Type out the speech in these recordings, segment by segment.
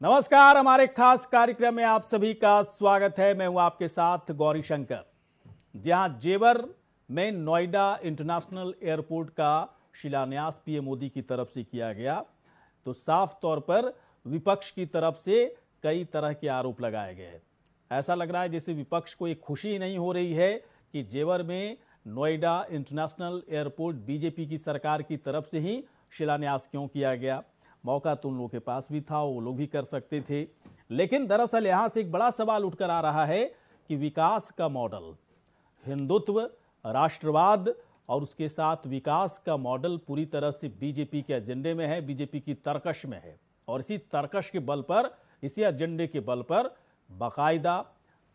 नमस्कार, हमारे खास कार्यक्रम में आप सभी का स्वागत है। मैं हूं आपके साथ गौरी शंकर। जहां जेवर में नोएडा इंटरनेशनल एयरपोर्ट का शिलान्यास पीएम मोदी की तरफ से किया गया, तो साफ तौर पर विपक्ष की तरफ से कई तरह के आरोप लगाए गए। ऐसा लग रहा है जैसे विपक्ष को एक खुशी नहीं हो रही है कि जेवर में नोएडा इंटरनेशनल एयरपोर्ट बीजेपी की सरकार की तरफ से ही शिलान्यास क्यों किया गया। मौका तो उन लोगों के पास भी था, वो लोग भी कर सकते थे। लेकिन दरअसल यहां से एक बड़ा सवाल उठकर आ रहा है कि विकास का मॉडल, हिंदुत्व, राष्ट्रवाद और उसके साथ विकास का मॉडल पूरी तरह से बीजेपी के एजेंडे में है, बीजेपी की तर्कश में है। और इसी तर्कश के बल पर, इसी एजेंडे के बल पर बाकायदा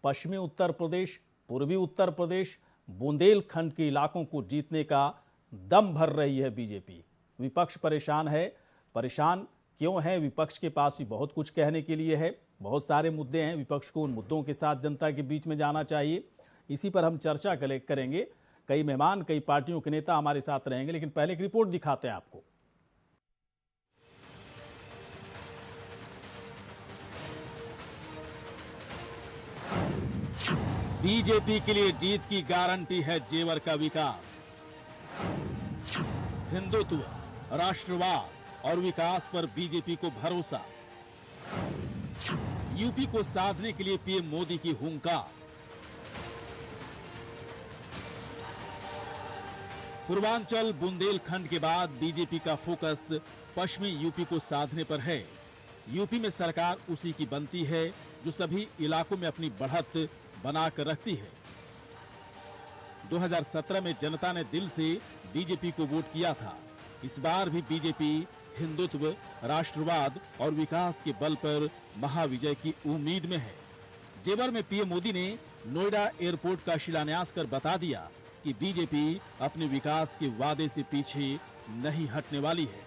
पश्चिमी उत्तर प्रदेश, पूर्वी उत्तर प्रदेश, बुंदेलखंड के इलाकों को जीतने का दम भर रही है बीजेपी। विपक्ष परेशान है। परेशान क्यों है? विपक्ष के पास भी बहुत कुछ कहने के लिए है, बहुत सारे मुद्दे हैं। विपक्ष को उन मुद्दों के साथ जनता के बीच में जाना चाहिए। इसी पर हम चर्चा करेंगे। कई मेहमान, कई पार्टियों के नेता हमारे साथ रहेंगे, लेकिन पहले एक रिपोर्ट दिखाते हैं आपको। बीजेपी के लिए जीत की गारंटी है जेवर का विकास। हिंदुत्व, राष्ट्रवाद और विकास पर बीजेपी को भरोसा। यूपी को साधने के लिए पीएम मोदी की हुंकार। पूर्वांचल बुंदेलखंड के बाद बीजेपी का फोकस पश्चिमी यूपी को साधने पर है। यूपी में सरकार उसी की बनती है जो सभी इलाकों में अपनी बढ़त बनाकर रखती है। 2017 में जनता ने दिल से बीजेपी को वोट किया था। इस बार भी बीजेपी हिंदुत्व, राष्ट्रवाद और विकास के बल पर महाविजय की उम्मीद में है। जेवर में पीएम मोदी ने नोएडा एयरपोर्ट का शिलान्यास कर बता दिया कि बीजेपी अपने विकास के वादे से पीछे नहीं हटने वाली है।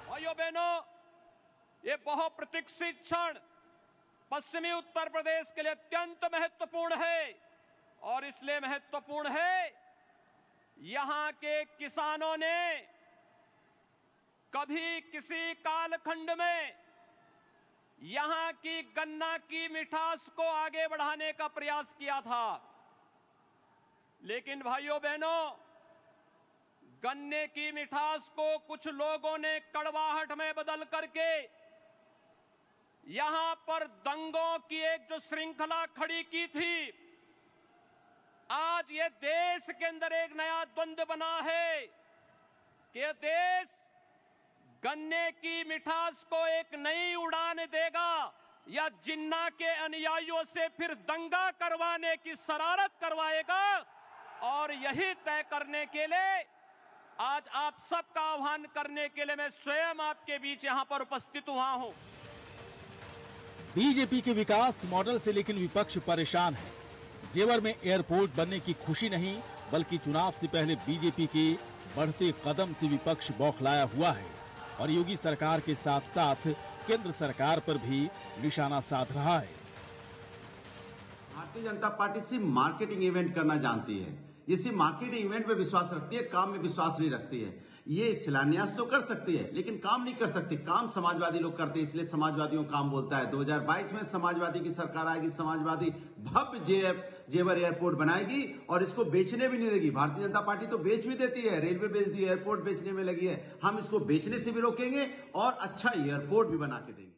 भाइयों बहनों, ये बहुप्रतीक्षित क्षण पश्चिमी उत्तर प्रदेश के लिए अत्यंत महत्वपूर्ण है। और इसलिए महत्वपूर्ण है, यहां के किसानों ने कभी किसी कालखंड में यहां की गन्ना की मिठास को आगे बढ़ाने का प्रयास किया था। लेकिन भाइयों बहनों, गन्ने की मिठास को कुछ लोगों ने कड़वाहट में बदल करके यहां पर दंगों की एक जो श्रृंखला खड़ी की थी, आज ये देश के अंदर एक नया द्वंद्व बना है कि देश गन्ने की मिठास को एक नई उड़ान देगा या जिन्ना के अनुयायियों से फिर दंगा करवाने की शरारत करवाएगा। और यही तय करने के लिए आज आप सबका आह्वान करने के लिए मैं स्वयं आपके बीच यहां पर उपस्थित हुआ हूं। बीजेपी के विकास मॉडल से लेकिन विपक्ष परेशान है। जेवर में एयरपोर्ट बनने की खुशी नहीं, बल्कि चुनाव से पहले बीजेपी के बढ़ते कदम से विपक्ष बौखलाया हुआ है और योगी सरकार के साथ साथ केंद्र सरकार पर भी निशाना साध रहा है। भारतीय जनता पार्टी सिर्फ मार्केटिंग इवेंट करना जानती है। ये सिर्फ मार्केटिंग इवेंट में विश्वास रखती है, काम में विश्वास नहीं रखती है। ये शिलान्यास तो कर सकती है लेकिन काम नहीं कर सकती। काम समाजवादी लोग करते हैं, इसलिए समाजवादियों को काम बोलता है। 2022 में समाजवादी की सरकार आएगी, समाजवादी भव्य जेवर एयरपोर्ट बनाएगी और इसको बेचने भी नहीं देगी। भारतीय जनता पार्टी तो बेच भी देती है, रेलवे बेच दी, एयरपोर्ट बेचने में लगी है। हम इसको बेचने से भी रोकेंगे और अच्छा एयरपोर्ट भी बना के देंगे।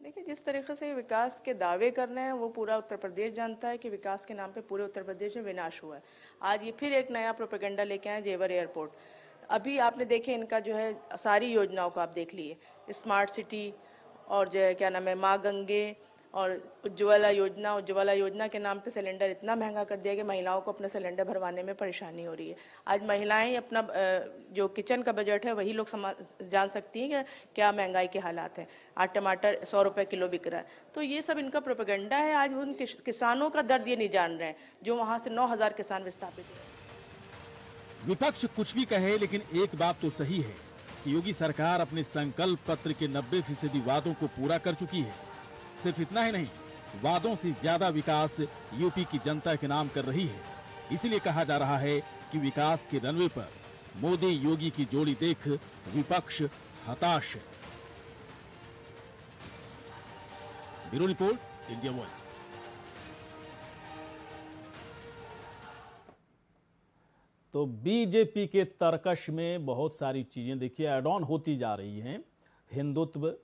देखिए, जिस तरीके से विकास के दावे कर रहे हैं वो पूरा उत्तर प्रदेश जानता है कि विकास के नाम पे पूरे उत्तर प्रदेश में विनाश हुआ है। आज ये फिर एक नया प्रोपेगेंडा लेके आए जेवर एयरपोर्ट। अभी आपने देखे इनका जो है सारी योजनाओं को आप देख लिए, स्मार्ट सिटी और जो है क्या नाम है माँ गंगे और उज्ज्वला योजना के नाम पे सिलेंडर इतना महंगा कर दिया कि महिलाओं को अपना सिलेंडर भरवाने में परेशानी हो रही है। आज महिलाएं अपना जो किचन का बजट है वही लोग जान सकती हैं कि क्या महंगाई के हालात हैं। आज टमाटर 100 रुपये किलो बिक रहा है। तो ये सब इनका प्रोपेगेंडा है। आज उन किसानों का दर्द ये नहीं जान रहे हैं जो वहाँ से 9,000 किसान विस्थापित हैं। विपक्ष कुछ भी कहे, लेकिन एक बात तो सही है कि योगी सरकार अपने संकल्प पत्र के 90% वादों को पूरा कर चुकी है। सिर्फ इतना ही नहीं, वादों से ज्यादा विकास यूपी की जनता के नाम कर रही है। इसलिए कहा जा रहा है कि विकास के रनवे पर मोदी योगी की जोड़ी देख विपक्ष हताश है। Bureau report, India voice. तो बीजेपी के तर्कश में बहुत सारी चीजें देखिए ऐड ऑन होती जा रही हैं। हिंदुत्व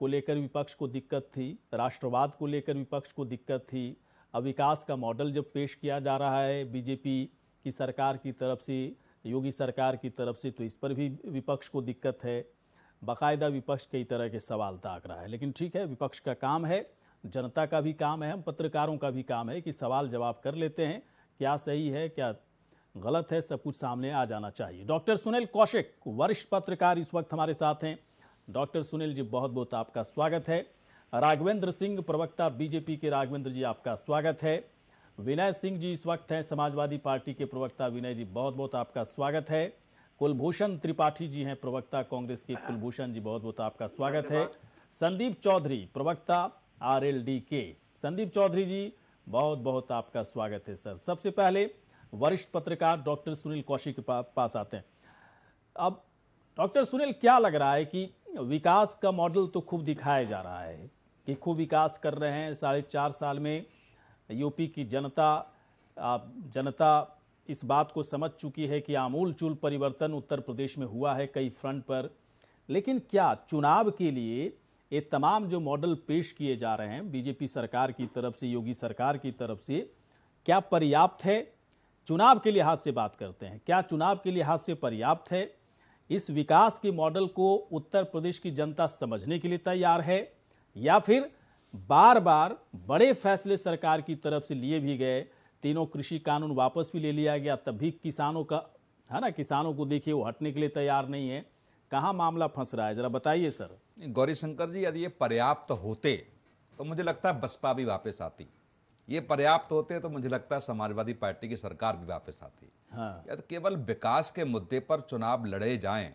को लेकर विपक्ष को दिक्कत थी, राष्ट्रवाद को लेकर विपक्ष को दिक्कत थी। अब विकास का मॉडल जब पेश किया जा रहा है बीजेपी की सरकार की तरफ से, योगी सरकार की तरफ से, तो इस पर भी विपक्ष को दिक्कत है। बाकायदा विपक्ष कई तरह के सवाल ताक रहा है, लेकिन ठीक है, विपक्ष का काम है, जनता का भी काम है, हम पत्रकारों का भी काम है कि सवाल जवाब कर लेते हैं, क्या सही है क्या गलत है, सब कुछ सामने आ जाना चाहिए। डॉक्टर सुनील कौशिक वरिष्ठ पत्रकार इस वक्त हमारे साथ हैं। डॉक्टर सुनील जी, बहुत बहुत आपका स्वागत है। राघवेंद्र सिंह प्रवक्ता बीजेपी के, राघवेंद्र जी आपका स्वागत है। विनय सिंह जी इस वक्त हैं समाजवादी पार्टी के प्रवक्ता, विनय जी बहुत बहुत आपका स्वागत है। कुलभूषण त्रिपाठी जी हैं प्रवक्ता कांग्रेस के, कुलभूषण जी बहुत बहुत आपका स्वागत है। संदीप चौधरी प्रवक्ता आरएलडी के, संदीप चौधरी जी बहुत बहुत आपका स्वागत है सर। सबसे पहले वरिष्ठ पत्रकार डॉक्टर सुनील कौशिक के पास आते हैं। अब डॉक्टर सुनील, क्या लग रहा है कि विकास का मॉडल तो खूब दिखाया जा रहा है कि खूब विकास कर रहे हैं, 4.5 साल में यूपी की जनता इस बात को समझ चुकी है कि आमूलचूल परिवर्तन उत्तर प्रदेश में हुआ है कई फ्रंट पर, लेकिन क्या चुनाव के लिए ये तमाम जो मॉडल पेश किए जा रहे हैं बीजेपी सरकार की तरफ से, योगी सरकार की तरफ से, क्या पर्याप्त है? चुनाव के लिहाज से बात करते हैं, क्या चुनाव के लिहाज से पर्याप्त है? इस विकास के मॉडल को उत्तर प्रदेश की जनता समझने के लिए तैयार है, या फिर बार बार बड़े फैसले सरकार की तरफ से लिए भी गए, तीनों कृषि कानून वापस भी ले लिया गया, तब भी किसानों का है ना, किसानों को देखिए वो हटने के लिए तैयार नहीं है, कहाँ मामला फंस रहा है, जरा बताइए सर। गौरी शंकर जी, यदि ये पर्याप्त होते तो मुझे लगता है बसपा भी वापस आती, ये पर्याप्त होते तो मुझे लगता है समाजवादी पार्टी की सरकार भी वापस आती। हाँ। या तो केवल विकास के मुद्दे पर चुनाव लड़े जाएं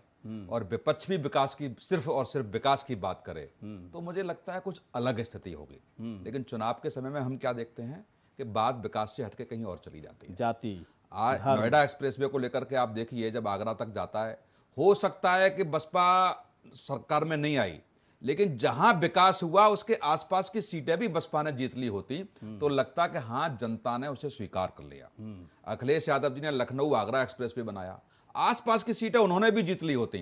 और विपक्ष भी विकास की सिर्फ और सिर्फ विकास की बात करे तो मुझे लगता है कुछ अलग स्थिति होगी। लेकिन चुनाव के समय में हम क्या देखते हैं कि बात विकास से हटके कहीं और चली जाती है। आज नोएडा एक्सप्रेसवे को लेकर के आप देखिए, जब आगरा तक जाता है, हो सकता है कि बसपा सरकार में नहीं आई, लेकिन जहां विकास हुआ उसके आसपास की सीटें भी बसपा ने जीत ली होती तो लगता कि हाँ, जनता ने उसे स्वीकार कर लिया। अखिलेश यादव जी ने लखनऊ आगरा एक्सप्रेस भी बनाया, आसपास की सीटें उन्होंने भी जीत ली होती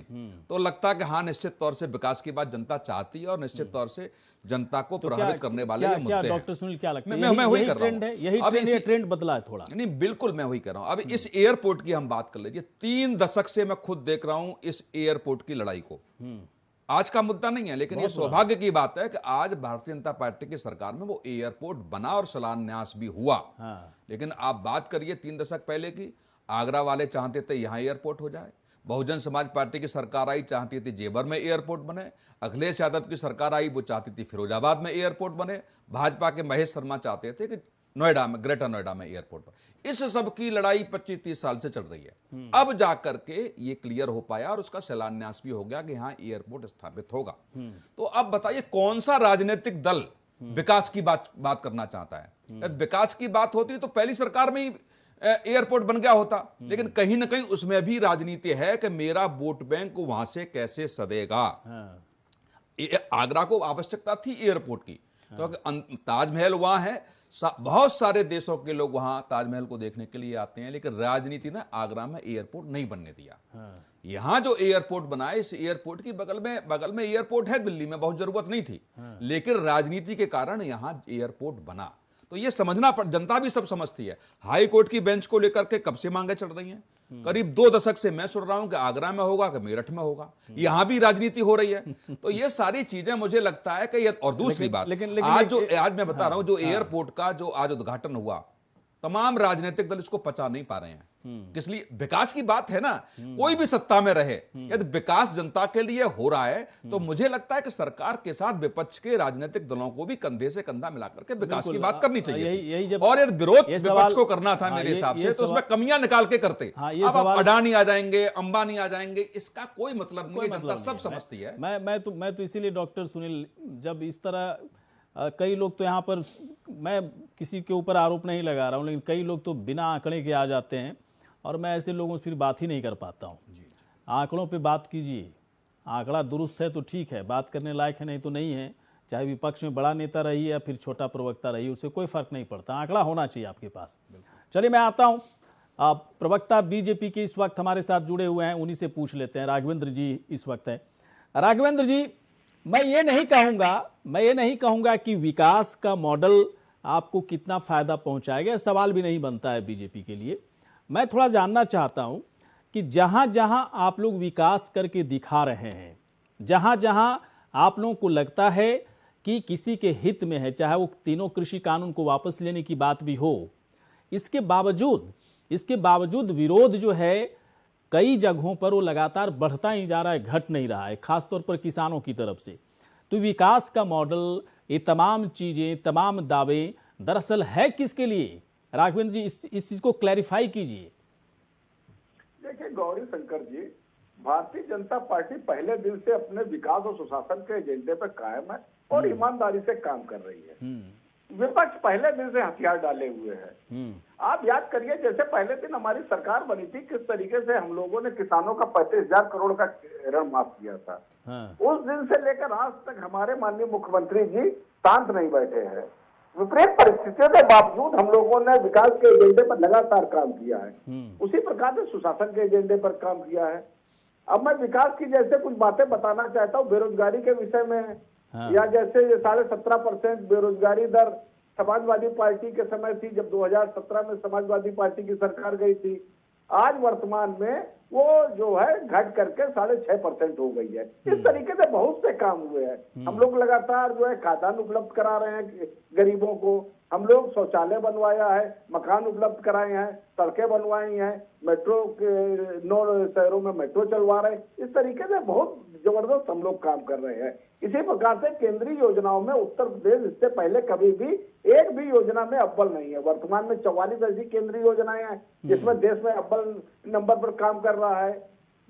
तो लगता कि हाँ, निश्चित तौर से विकास की बात जनता चाहती है और निश्चित तौर से जनता को प्रभावित करने वाले ये मुद्दे हैं। डॉक्टर सुनील, क्या लगता है मैं वही कर रहा हूं, यही ट्रेंड बदला है थोड़ा? नहीं, बिल्कुल मैं वही कर रहा हूं। अब इस एयरपोर्ट की हम बात कर लीजिए, 3 दशक से मैं खुद देख रहा हूं इस एयरपोर्ट की लड़ाई को। आज का मुद्दा नहीं है, लेकिन ये सौभाग्य की बात है कि आज भारतीय जनता पार्टी की सरकार में वो एयरपोर्ट बना और शिलान्यास भी हुआ। लेकिन आप बात करिए 3 दशक पहले की, आगरा वाले चाहते थे यहां एयरपोर्ट हो जाए, बहुजन समाज पार्टी की सरकार आई, चाहती थी जेवर में एयरपोर्ट बने, अखिलेश यादव की सरकार आई, वो चाहती थी फिरोजाबाद में एयरपोर्ट बने, भाजपा के महेश शर्मा चाहते थे कि नोएडा में, ग्रेटर नोएडा में एयरपोर्ट पर। इस सब की लड़ाई 25-30 साल से चल रही है। अब जाकर के ये क्लियर हो पाया और उसका शिलान्यास भी हो गया कि हाँ, एयरपोर्ट स्थापित होगा। तो अब बताइए कौन सा राजनीतिक दल विकास की बात करना चाहता है? यदि विकास की बात होती तो पहली सरकार में ही एयरपोर्ट बन गया होता, लेकिन कहीं ना कहीं उसमें भी राजनीति है कि मेरा वोट बैंक वहां से कैसे सदेगा। आगरा को आवश्यकता थी एयरपोर्ट की, क्योंकि ताजमहल वहां है, बहुत सारे देशों के लोग वहां ताजमहल को देखने के लिए आते हैं, लेकिन राजनीति ने आगरा में एयरपोर्ट नहीं बनने दिया। यहां जो एयरपोर्ट बना है, इस एयरपोर्ट की बगल में एयरपोर्ट है, दिल्ली में बहुत जरूरत नहीं थी, लेकिन राजनीति के कारण यहां एयरपोर्ट बना। तो ये समझना जनता भी सब समझती है। हाई कोर्ट की बेंच को लेकर के कब से मांगे चल रही हैं, करीब 2 दशक से मैं सुन रहा हूं कि आगरा में होगा कि मेरठ में होगा, यहां भी राजनीति हो रही है। तो ये सारी चीजें मुझे लगता है कि ये, और दूसरी बात, आज मैं बता रहा हूं, जो एयरपोर्ट का जो आज उद्घाटन हुआ, तमाम राजनीतिक दल इसको पचा नहीं पा रहे हैं। किस लिए? विकास की बात है ना, कोई भी सत्ता में रहे, यदि विकास जनता के लिए हो रहा है तो मुझे लगता है कि सरकार के साथ विपक्ष के राजनीतिक दलों को भी कंधे से कंधा मिलाकर के विकास की बात करनी चाहिए। और यदि विरोध विपक्ष को करना था मेरे हिसाब से, तो उसमें कमियां निकाल के करते। अब अडानी आ जाएंगे, अंबानी आ जाएंगे, इसका कोई मतलब नहीं है, जनता सब समझती है। मैं तो इसीलिए डॉक्टर सुनील, जब इस तरह कई लोग तो यहाँ पर, मैं किसी के ऊपर आरोप नहीं लगा रहा हूँ, लेकिन कई लोग तो बिना आंकड़े के आ जाते हैं और मैं ऐसे लोगों से फिर बात ही नहीं कर पाता हूँ। आंकड़ों पे बात कीजिए, आंकड़ा दुरुस्त है तो ठीक है, बात करने लायक है, नहीं तो नहीं है। चाहे विपक्ष में बड़ा नेता रही या फिर छोटा प्रवक्ता रही, उससे कोई फर्क नहीं पड़ता, आंकड़ा होना चाहिए आपके पास। चलिए मैं आता हूँ, प्रवक्ता बीजेपी के इस वक्त हमारे साथ जुड़े हुए हैं, उन्हीं से पूछ लेते हैं। राघवेंद्र जी इस वक्त है। राघवेंद्र जी, मैं ये नहीं कहूँगा कि विकास का मॉडल आपको कितना फायदा पहुंचाएगा, सवाल भी नहीं बनता है बीजेपी के लिए। मैं थोड़ा जानना चाहता हूं कि जहां जहां आप लोग विकास करके दिखा रहे हैं, जहां जहां आप लोगों को लगता है कि किसी के हित में है, चाहे वो तीनों कृषि कानून को वापस लेने की बात भी हो, इसके बावजूद विरोध जो है कई जगहों पर वो लगातार बढ़ता ही जा रहा है, घट नहीं रहा है, खासतौर पर किसानों की तरफ से। तो विकास का मॉडल, ये तमाम चीजें, तमाम दावे दरअसल है किसके लिए? राघवेंद्र जी इस चीज को क्लैरिफाई कीजिए। देखिए गौरी शंकर जी, भारतीय जनता पार्टी पहले दिन से अपने विकास और सुशासन के एजेंडे पर कायम है और ईमानदारी से काम कर रही है। विपक्ष पहले दिन से हथियार डाले हुए है। आप याद करिए, जैसे पहले दिन हमारी सरकार बनी थी, किस तरीके से हम लोगों ने किसानों का 35,000 करोड़ का ऋण माफ किया था। उस दिन से लेकर आज तक हमारे माननीय मुख्यमंत्री जी शांत नहीं बैठे हैं। विपरीत परिस्थितियों के बावजूद हम लोगों ने विकास के एजेंडे पर लगातार काम किया है। उसी प्रकार से सुशासन के एजेंडे पर काम किया है। अब मैं विकास की जैसे कुछ बातें बताना चाहता हूँ बेरोजगारी के विषय में। या जैसे 17.5% बेरोजगारी दर समाजवादी पार्टी के समय थी, जब 2017 में समाजवादी पार्टी की सरकार गई थी। आज वर्तमान में वो जो है घट करके 6.5% हो गई है। इस तरीके से बहुत से काम हुए हैं। हम लोग लगातार जो है खाद्यान्न उपलब्ध करा रहे हैं गरीबों को, हम लोग शौचालय बनवाया है, मकान उपलब्ध कराए हैं, सड़कें बनवाई हैं, मेट्रो के 9 शहरों में मेट्रो चलवा रहे हैं। इस तरीके से बहुत जबरदस्त हम लोग काम कर रहे हैं। इसी प्रकार से केंद्रीय योजनाओं में उत्तर प्रदेश इससे पहले कभी भी एक भी योजना में अव्वल नहीं है। वर्तमान में 44 ऐसी केंद्रीय योजनाएं हैं जिसमें देश में अव्वल नंबर पर काम कर रहा है।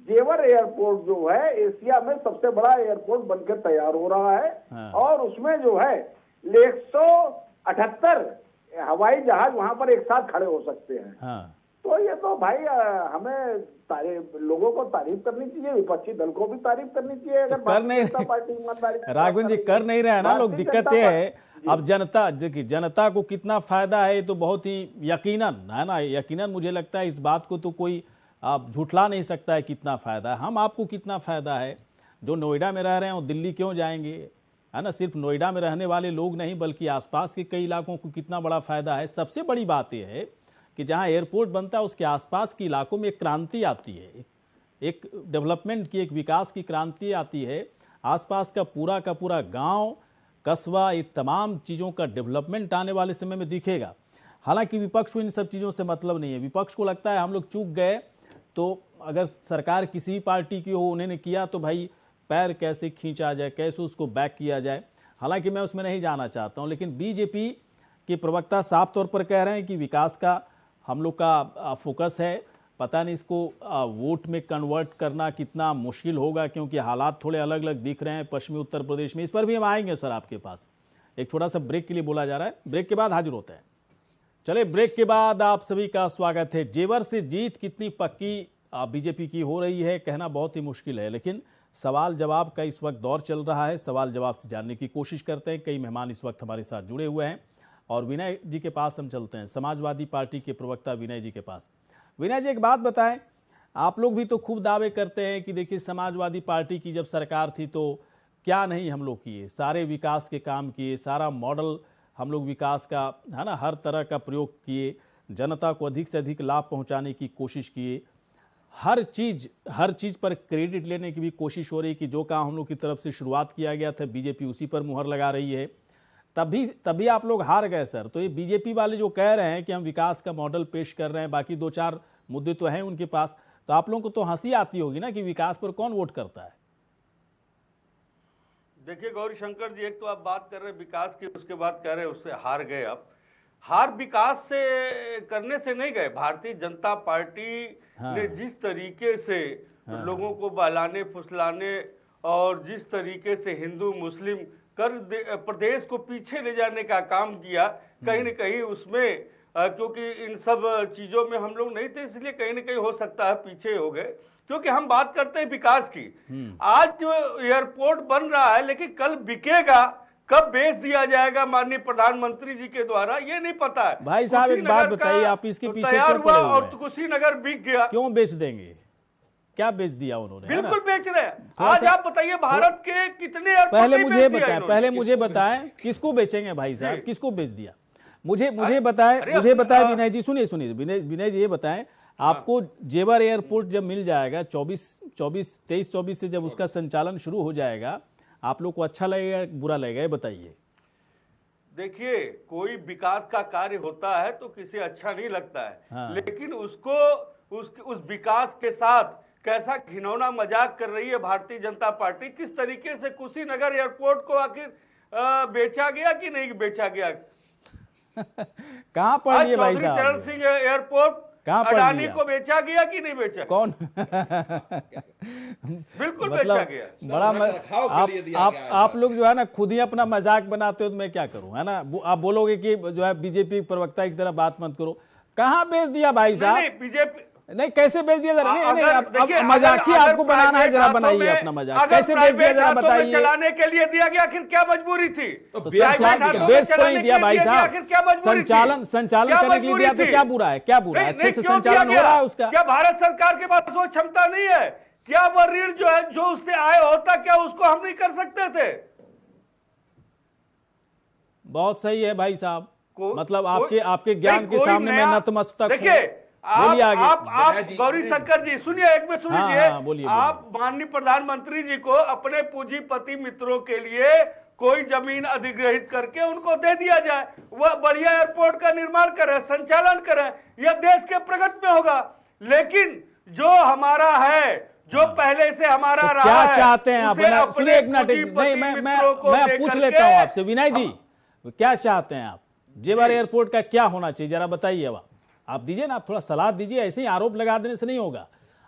जेवर एयरपोर्ट जो है एशिया में सबसे बड़ा एयरपोर्ट बनकर तैयार हो रहा है और उसमें जो है 178 हवाई जहाज वहां पर एक साथ खड़े हो सकते हैं। तो ये तो भाई हमें लोगों को तारीफ करनी चाहिए, विपक्षी दल को भी तारीफ करनी चाहिए। अगर कर नहीं राघवेंद्र जी कर नहीं रहे ना लोग, दिक्कत ये है। अब जनता, देखिए जनता को कितना फायदा है तो बहुत ही यकीनन है ना, यकीनन मुझे लगता है इस बात को तो कोई आप झूठला नहीं सकता है कितना फायदा है। हम आपको कितना फायदा है, जो नोएडा में रह रहे हैं वो दिल्ली क्यों जाएंगे, है ना। सिर्फ नोएडा में रहने वाले लोग नहीं बल्कि आसपास के कई इलाकों को कितना बड़ा फायदा है। सबसे बड़ी बात यह है कि जहां एयरपोर्ट बनता है उसके आसपास के इलाकों में एक क्रांति आती है, एक डेवलपमेंट की, एक विकास की क्रांति आती है। आसपास का पूरा गांव, कस्बा, ये तमाम चीज़ों का डेवलपमेंट आने वाले समय में दिखेगा। हालांकि विपक्ष को इन सब चीज़ों से मतलब नहीं है। विपक्ष को लगता है हम लोग चूक गए, तो अगर सरकार किसी भी पार्टी की हो, उन्होंने किया तो भाई पैर कैसे खींचा जाए, कैसे उसको बैक किया जाए। हालांकि मैं उसमें नहीं जाना चाहता हूं, लेकिन बीजेपी के प्रवक्ता साफ तौर पर कह रहे हैं कि विकास का हम लोग का फोकस है। पता नहीं इसको वोट में कन्वर्ट करना कितना मुश्किल होगा, क्योंकि हालात थोड़े अलग अलग दिख रहे हैं पश्चिमी उत्तर प्रदेश में। इस पर भी हम आएंगे सर आपके पास। एक छोटा सा ब्रेक के लिए बोला जा रहा है, ब्रेक के बाद हाजिर होते हैं। चले, ब्रेक के बाद आप सभी का स्वागत है। जेवर से जीत कितनी पक्की बीजेपी की हो रही है कहना बहुत ही मुश्किल है, लेकिन सवाल जवाब का इस वक्त दौर चल रहा है। सवाल जवाब से जानने की कोशिश करते हैं। कई मेहमान इस वक्त हमारे साथ जुड़े हुए हैं और विनय जी के पास हम चलते हैं, समाजवादी पार्टी के प्रवक्ता विनय जी के पास। विनय जी, एक बात बताएं, आप लोग भी तो खूब दावे करते हैं कि देखिए समाजवादी पार्टी की जब सरकार थी तो क्या नहीं हम लोग किए, सारे विकास के काम किए, सारा मॉडल हम लोग विकास का, है ना, हर तरह का प्रयोग किए, जनता को अधिक से अधिक लाभ पहुंचाने की कोशिश किए। हर चीज़ पर क्रेडिट लेने की भी कोशिश हो रही है कि जो काम हम लोग की तरफ से शुरुआत किया गया था बीजेपी उसी पर मुहर लगा रही है। तभी आप लोग हार गए सर। तो ये बीजेपी वाले जो कह रहे हैं कि हम विकास का मॉडल पेश कर रहे हैं, बाकी 2-4 मुद्दे तो हैं उनके पास, तो आप लोगों को तो हंसी आती होगी ना कि विकास पर कौन वोट करता है। देखिए गौरी शंकर जी, एक तो आप बात कर रहे हैं विकास की, उसके बाद कह रहे हैं उससे हार गए। आप हार विकास से करने से नहीं गए। भारतीय जनता पार्टी ने जिस तरीके से लोगों को बहलाने फुसलाने और जिस तरीके से हिंदू मुस्लिम कर प्रदेश को पीछे ले जाने का काम किया, कहीं न कहीं उसमें क्योंकि इन सब चीजों में हम लोग नहीं थे, इसलिए कहीं न कहीं हो सकता है पीछे हो गए। क्योंकि हम बात करते हैं विकास की, आज जो एयरपोर्ट बन रहा है लेकिन कल बिकेगा कब बेच दिया जाएगा माननीय प्रधानमंत्री जी के द्वारा, ये नहीं पता है। भाई साहब एक बात बताइए, आप इसके पीछे क्यों पड़े हुए और हैं? कुशीनगर बिक गया, क्यों बेच देंगे? क्या बेच दिया उन्होंने? है ना? बिल्कुल बेच रहे हैं। थोड़ा आज सा- आप बताइए भारत के कितने एयरपोर्ट पहले नहीं मुझे बेच दिया बताएं, इन्होंने? पहले मुझे बताएं किसको बेचेंगे भाई साहब, किसको बेच दिया? मुझे अरे बताएं विनय जी, सुनिए विनय जी, ये बताएं आपको जेवर एयरपोर्ट जब मिल जाएगा 23-24 से जब उसका संचालन शुरू हो जाएगा, आप लोग को अच्छा लगेगा बुरा लगेगा, ये बताइए। देखिए, कोई विकास का कार्य होता है तो किसी अच्छा नहीं लगता है। हाँ। लेकिन उसको उस विकास के साथ कैसा घिनौना मजाक कर रही है भारतीय जनता पार्टी। किस तरीके से कुशीनगर एयरपोर्ट को आखिर बेचा गया कि नहीं बेचा गया? कहाँ पढ़ लिए भाई चौधरी चरण साहब? सिंह एयरपोर्ट कहाँ पढ़ अडानी लिया? को बेचा गया कि नहीं बेचा? कौन? बिल्कुल मतलब बेचा गया। बड़ा रखरखाव के लिए दिया गया है आप लोग जो है ना खुद ही अपना मजाक बनाते हो, तो मैं क्या करूं, है ना? आप बोलोगे कि जो है बीजेपी प्रवक्ता की तरह बात मत करो। कहाँ बेच दिया भाई साहब? नहीं, बीजेपी नहीं, कैसे बेच दिया जरा? नहीं अगर अब देखिए, मजाक ही अगर आपको बनाना है, प्राइवेट जरा हाथों बनाइए में- अपना मजाक। अगर कैसे बेच दिया प्राइवेट जरा हाथों में बताइए। चलाने के लिए दिया गया, आखिर क्या मजबूरी थी? तो प्राइवेट बेच हाथों में बेच तो चलाने नहीं दिया के भाई लिए साहब, आखिर क्या मजबूरी थी? संचालन क्या करने के लिए दिया तो मजबूरी क्या थी? बुरा है? क्या बुरा है? नहीं, अच्छे से क्यों दिया संचालन हो गया? रहा है उसका। क्या भारत सरकार के पास वो क्षमता नहीं है? क्या वो ऋण जो है, जो उससे आय होता, क्या उसको हम नहीं कर सकते थे? बहुत सही है भाई साहब, मतलब कोई- आपके ज्ञान नहीं, के कोई सामने मैं नया- नतमस्तक हूं। देखिए, बोलिए आगे। आप विनय जी, गौरी शंकर जी सुनिए, एक में सुन हाँ, लीजिए। हाँ, बोलिए, आप माननीय प्रधानमंत्री जी को अपने पूंजीपति मित्रों के लिए कोई जमीन अधिग्रहित करके उनको दे दिया जाए, वह बढ़िया एयरपोर्ट का निर्माण करें, संचालन करें, यह देश के प्रगति में होगा। लेकिन जो हमारा है, जो पहले से हमारा तो रहा क्या है, चाहते हैं आप? उसे सुनिए अपने एक मिनट, पूंजीपति नहीं मित्रों को मैं दे पूछ करके- लेता हूं आपसे विनय जी, क्या चाहते हैं आप? जेवर एयरपोर्ट का क्या होना चाहिए जरा बताइए। अब आप दीजिए ना, आप थोड़ा सलाह दीजिए, ऐसे ही आरोप लगा देने से नहीं होगा।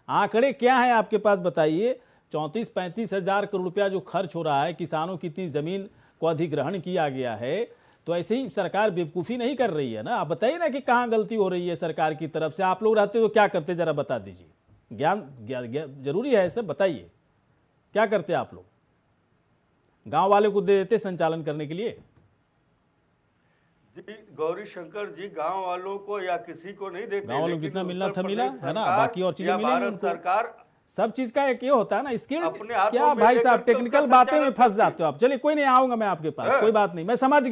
आंकड़े क्या है आपके पास बताइए। 34-35 हजार करोड़ रुपया जो खर्च हो रहा है, किसानों की इतनी जमीन को अधिग्रहण किया गया है, तो ऐसे ही सरकार बेवकूफ़ी नहीं कर रही है ना? आप बताइए ना कि कहाँ गलती हो रही है सरकार की तरफ से। आप लोग रहते तो क्या करते जरा बता दीजिए। ज्ञान जरूरी है, ऐसे बताइए क्या करते आप लोग? गांव वाले को दे देते संचालन करने के लिए? जी, गौरी शंकर जी, गांव वालों को या किसी को नहीं देते। गांव वालों को लेकिन जितना मिलना उत्तर था मिला, प्रदेश है ना? सरकार बाकी और चीजें या मिलेंगी भारत उनको। सरकार सब चीज का एक ये होता है ना, स्किल। अपने हाथों क्या में भाई लेकर साहब के टेक्निकल उसका बातें में संचालन फंस करती जाते हो आप। चलिए कोई नहीं, आऊंगा मैं आपके पास, है। कोई बात नहीं, मैं समझ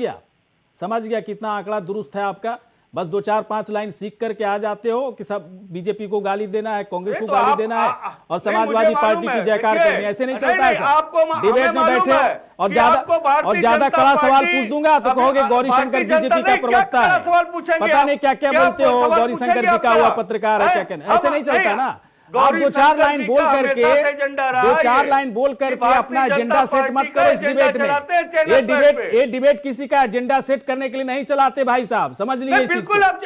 गया कितना आंकड़ा दुरुस्त है आपका। बस 2-4-5 लाइन सीख करके आ जाते हो कि सब बीजेपी को गाली देना है, कांग्रेस को नहीं, तो गाली आप- देना है नहीं, और समाजवादी मुझे पार्टी मालूम की है। जयकार देखिए, करनी है। ऐसे नहीं नहीं, चलता है नहीं, आपको सर। डिबेट हमें में मालूम बैठे है हो और कि आपको भारतीय ज्यादा जनता कड़ा सवाल पार्टी- पूछ दूंगा तो अभी कहोगे गौरी भारतीय शंकर जनता बीजेपी का नहीं, क्या प्रवक्ता कड़ा है, सवाल पूछेंगे पता आप? नहीं क्या क्या क्या बोलते हो, सवाल गौरी शंकर पूछेंगे बिका आप हुआ क्या? पत्रकार है, क्या कहना, ऐसे नहीं चलता नहीं, ना। आप गौरी 2-4 शंकर लाइन जी बोल का करके हमेशा से एजेंडा रहा है 2-4 ये। लाइन बोल कि करके भारतीय अपना जनता एजेंडा सेट पार्टी मत का करो इस एजेंडा डिबेट चलाते हैं में। चैनल पे। ये डिबेट किसी का एजेंडा सेट करने के लिए नहीं चलाते भाई साहब, समझ लीजिए इस चीज बिल्कुल को। आप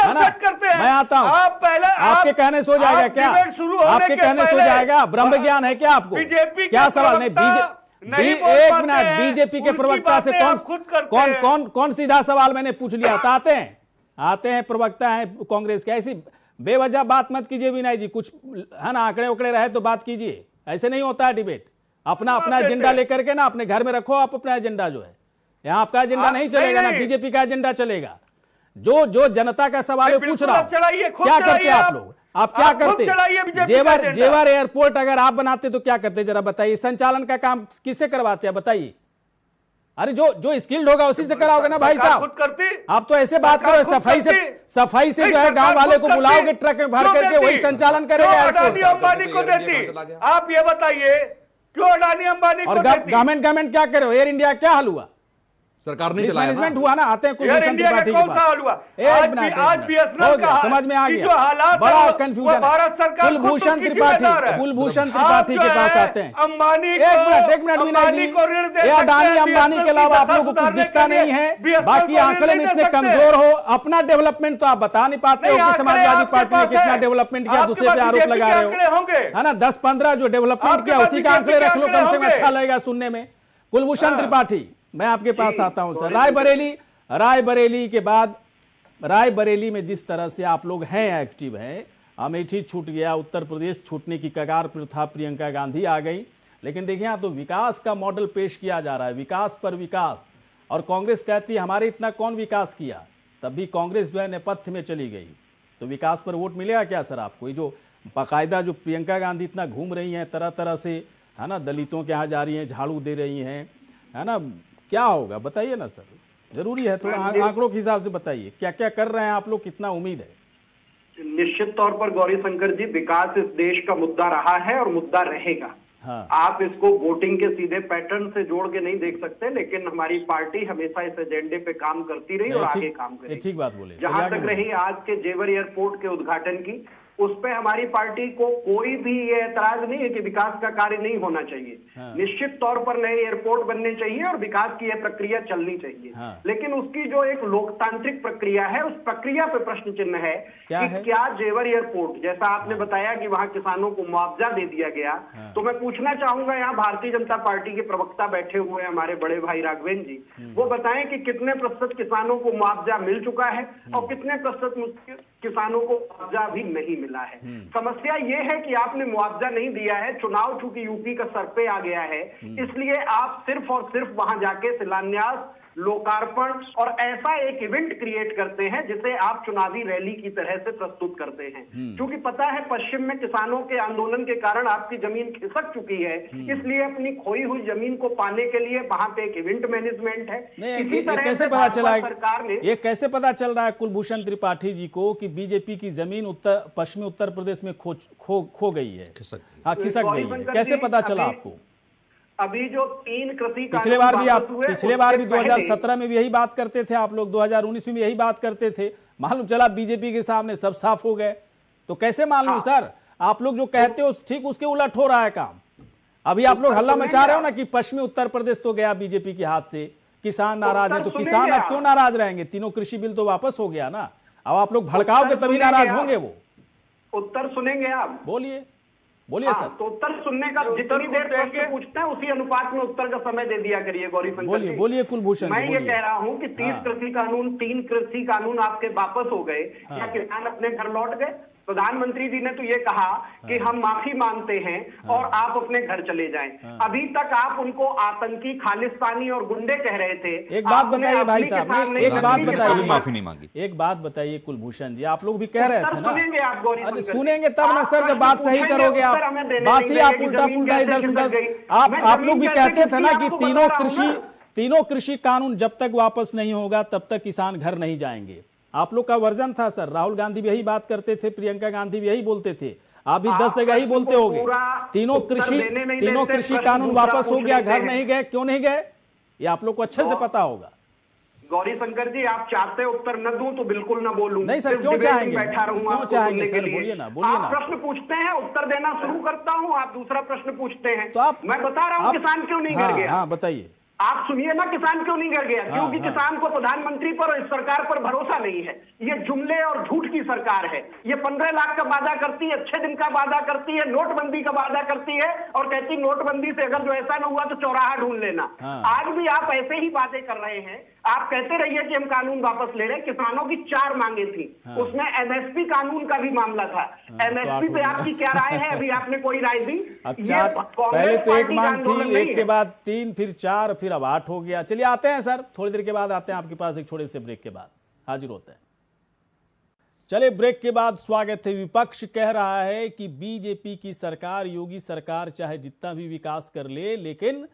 है ना? सेट करते हैं। मैं आता हूं, आप पहले आपके कहने से हो जाएगा क्या? आपके कहने से हो जाएगा? ब्रह्म ज्ञान है क्या आपको? बीजेपी क्या सवाल? नहीं एक मिनट, बीजेपी के प्रवक्ता से कौन सीधा सवाल मैंने पूछ लिया था? आते हैं प्रवक्ता हैं कांग्रेस के, ऐसी बेवजह बात मत कीजिए विनय जी। कुछ है ना, आंकड़े उकड़े रहे तो बात कीजिए, ऐसे नहीं होता है डिबेट। अपना एजेंडा लेकर के ना अपने घर में रखो आप अपना एजेंडा। जो है यहाँ आपका एजेंडा नहीं चलेगा ना, बीजेपी का एजेंडा चलेगा। जो जनता का सवाल है पूछ रहा हूं, क्या करते आप लोग? आप क्या करते? जेवर एयरपोर्ट अगर आप बनाते तो क्या करते जरा बताइए। संचालन का काम किससे करवाते हैं बताइए? अरे जो स्किल्ड होगा उसी से कराओगे ना भाई साहब। खुद करती। आप तो ऐसे बात करो, सफाई से जो है गांव वाले को बुलाओगे, ट्रक में भर करके वही संचालन करेगा अडानी एयरपोर्ट। अंबानी को देती? आप ये बताइए, क्यों अडानी अंबानी को और देती? गवर्नमेंट क्या करे? एयर इंडिया क्या हाल हुआ? सरकार नहीं चलाया मिसमैनेजमेंट ना। हुआ ना। आते हैं एयर कुलभूषण इंडिया का त्रिपाठी के कौन सा हाल हुआ? पास। आज बीएसएनएल का समझ में आ कि गया। जो हालात बड़ा है, वो कंफ्यूजन भारत सरकार खुद कुलभूषण उसकी त्रिपाठी जिम्मेदार है। कुलभूषण आप त्रिपाठी जो के पास है, आते हैं। अंबानी एक मिनट विनय अंबानी जी, को ऋण दे ये सकते अडानी हैं, अंबानी के BSNL अलावा आप की लोगों को कुछ सुधारने दिखता के लिए नहीं है। BSNL बाकी को ऋण आंकड़े में नहीं दे इतने सकते। कमजोर हो, अपना डेवलपमेंट तो आप बता नहीं पाते हो नहीं, कि समाजवादी आंकड़े पार्टी ने आपके कितना पास डेवलपमेंट है। किया, आपके दूसरे पे पास आरोप बीजेपी लगा के रहे आंकड़े हो, होंगे। है ना? 10-15 जो डेवलपमेंट आपके किया पास उसी का आंकड़े बीजेपी रख लो, के कम से कम आंकड़े अच्छा लगेगा सुनने में। कुलभूषण त्रिपाठी, मैं आपके पास आता हूं सर। रायबरेली के बाद, रायबरेली में जिस तरह से आप लोग हैं, एक्टिव हैं, अमेठी छूट गया, उत्तर प्रदेश छूटने की कगार पर था, प्रियंका गांधी आ गई, लेकिन देखिए यहाँ तो विकास का मॉडल पेश किया जा रहा है, विकास पर विकास, और कांग्रेस कहती है हमारे इतना कौन विकास किया, तब भी कांग्रेस जो है नेपथ्य में चली गई। तो विकास पर वोट मिलेगा क्या सर आपको? ये जो बाकायदा जो प्रियंका गांधी इतना घूम रही हैं तरह तरह से, है ना, दलितों के यहाँ जा रही हैं, झाड़ू दे रही हैं, है ना, क्या होगा बताइए ना सर, जरूरी है थोड़ा आंकड़ों के हिसाब से बताइए क्या क्या कर रहे हैं आप लोग, कितना उम्मीद है? निश्चित तौर पर गौरी शंकर जी, विकास इस देश का मुद्दा रहा है और मुद्दा रहेगा। हाँ। आप इसको वोटिंग के सीधे पैटर्न से जोड़ के नहीं देख सकते, लेकिन हमारी पार्टी हमेशा इस एजेंडे पे काम करती रही और आगे काम करेगी। ठीक बात बोले। जहां तक रही आज के जेवर एयरपोर्ट के उद्घाटन की, उस पे हमारी पार्टी को कोई भी ये ऐतराज नहीं है कि विकास का कार्य नहीं होना चाहिए। हाँ। निश्चित तौर पर नए एयरपोर्ट बनने चाहिए और विकास की यह प्रक्रिया चलनी चाहिए। हाँ। लेकिन उसकी जो एक लोकतांत्रिक प्रक्रिया है, उस प्रक्रिया पे प्रश्न चिन्ह है कि क्या जेवर एयरपोर्ट, जैसा आपने बताया कि वहां किसानों को मुआवजा दे दिया गया, तो मैं पूछना चाहूंगा, यहाँ भारतीय जनता पार्टी के प्रवक्ता बैठे हुए हैं हमारे बड़े भाई राघवेंद्र जी, वो बताएं कि कितने प्रतिशत किसानों को मुआवजा मिल चुका है और कितने प्रतिशत किसानों को मुआवजा भी नहीं मिला है। समस्या ये है कि आपने मुआवजा नहीं दिया है, चुनाव चूंकि यूपी का सर पे आ गया है, इसलिए आप सिर्फ और सिर्फ वहां जाके शिलान्यास, लोकार्पण और ऐसा एक इवेंट क्रिएट करते हैं जिसे आप चुनावी रैली की तरह से प्रस्तुत करते हैं। क्योंकि पता है पश्चिम में किसानों के आंदोलन के कारण आपकी जमीन खिसक चुकी है, इसलिए अपनी खोई हुई जमीन को पाने के लिए वहां पे एक इवेंट मैनेजमेंट है। इसी तरह कैसे से पता चला सरकार ने, ये कैसे पता चल रहा है कुलभूषण त्रिपाठी जी को कि बीजेपी की जमीन पश्चिमी उत्तर प्रदेश में खो गई है, हाँ खिसक गई है, कैसे पता चला आपको? अभी जो 3 कृषि पिछले बार भी 2017 में भी यही बात करते थे आप लोग, 2019 में भी यही बात करते थे, मालूम चला बीजेपी के सामने सब साफ हो गए। तो कैसे मालूम सर, आप लोग जो कहते हो ठीक उसके उलट हो रहा है काम। अभी आप लोग हल्ला मचा रहे हो ना कि पश्चिमी उत्तर प्रदेश तो गया बीजेपी के हाथ से, किसान नाराज है, तो किसान अब क्यों नाराज रहेंगे? तीनों कृषि बिल तो वापस हो गया ना, अब आप लोग भड़काओगे तभी नाराज होंगे वो। उत्तर सुनेंगे आप? बोलिए सर। तो उत्तर सुनने का जितनी देर प्रश्न पूछते हैं उसी अनुपात में उत्तर का समय दे दिया करिए गौरी शंकर जी। बोलिए कुलभूषण। मैं ये कह रहा हूं कि 3 कृषि कानून आपके वापस हो गए, क्या किसान अपने घर लौट गए? प्रधानमंत्री जी ने तो ये कहा कि हम माफी मांगते हैं और आप अपने घर चले जाएं। अभी तक आप उनको आतंकी, खालिस्तानी और गुंडे कह रहे थे। एक बात बताइए भाई साहब, एक बात बताइए, माफी नहीं मांगी। एक बात बताइए कुलभूषण जी, आप लोग भी कह रहे थे ना, सुनेंगे आप गौरी? अरे सुनेंगे तब ना सर, जब बात सही करोगे आप, बात ही आप उल्टा पुल्टा इधर उधर। आप लोग भी कहते थे ना कि तीनों कृषि कानून जब तक वापस नहीं होगा तब तक किसान घर नहीं जाएंगे। आप लोग का वर्जन था सर, राहुल गांधी भी यही बात करते प्रियंका गांधी भी यही बोलते थे, आप भी 10 जगह ही बोलते होंगे। तीनों कृषि कानून वापस हो गया, घर नहीं गए, क्यों नहीं गए ये आप लोग को अच्छे से पता होगा। गौरी शंकर जी, आप चाहते उत्तर न दूं तो बिल्कुल न बोलूं। नहीं सर, क्यों चाहेंगे, बैठा रहूंगा, क्यों चाहेंगे सर, बोलिए ना। आप प्रश्न पूछते हैं, उत्तर देना शुरू करता हूं, आप दूसरा प्रश्न पूछते हैं, तो आप, मैं बता रहा हूं किसान क्यों नहीं घर गया। हाँ बताइए। आप सुनिए ना, किसान क्यों नहीं कर गया? क्योंकि किसान को प्रधानमंत्री पर और इस सरकार पर भरोसा नहीं है। ये जुमले और झूठ की सरकार है। ये 15 लाख का वादा करती है, 6 दिन का वादा करती है, नोटबंदी का वादा करती है और कहती नोटबंदी से अगर जो ऐसा न हुआ तो चौराहा ढूंढ लेना। आज भी आप ऐसे ही वादे कर रहे हैं। आप कहते रहिए कि हम कानून वापस ले रहे हैं। किसानों की 4 मांगे थी, उसमें एमएसपी कानून का भी मामला था। एमएसपी पे आपकी क्या राय है? अभी आपने कोई राय दी? पहले तो एक मांग थी, एक के बाद 3, फिर 4, फिर अब 8 हो गया। चलिए आते हैं सर, थोड़ी देर के बाद आते हैं आपके पास, एक छोटे से ब्रेक के बाद हाजिर होते हैं। चलिए ब्रेक के बाद स्वागत है। विपक्ष कह रहा है कि बीजेपी की सरकार, योगी सरकार चाहे जितना भी विकास कर ले, लेकिन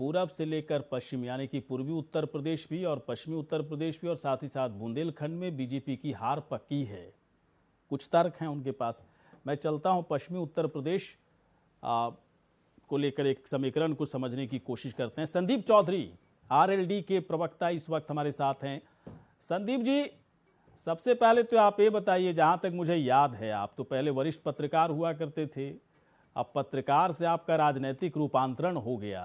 पूरब से लेकर पश्चिम यानी कि पूर्वी उत्तर प्रदेश भी और पश्चिमी उत्तर प्रदेश भी और साथ ही साथ बुंदेलखंड में बीजेपी की हार पक्की है। कुछ तर्क हैं उनके पास। मैं चलता हूं पश्चिमी उत्तर प्रदेश को लेकर एक समीकरण को समझने की कोशिश करते हैं। संदीप चौधरी आरएलडी के प्रवक्ता इस वक्त हमारे साथ हैं। संदीप जी, सबसे पहले तो आप ये बताइए, जहां तक मुझे याद है आप तो पहले वरिष्ठ पत्रकार हुआ करते थे, अब पत्रकार से आपका राजनीतिक रूपांतरण हो गया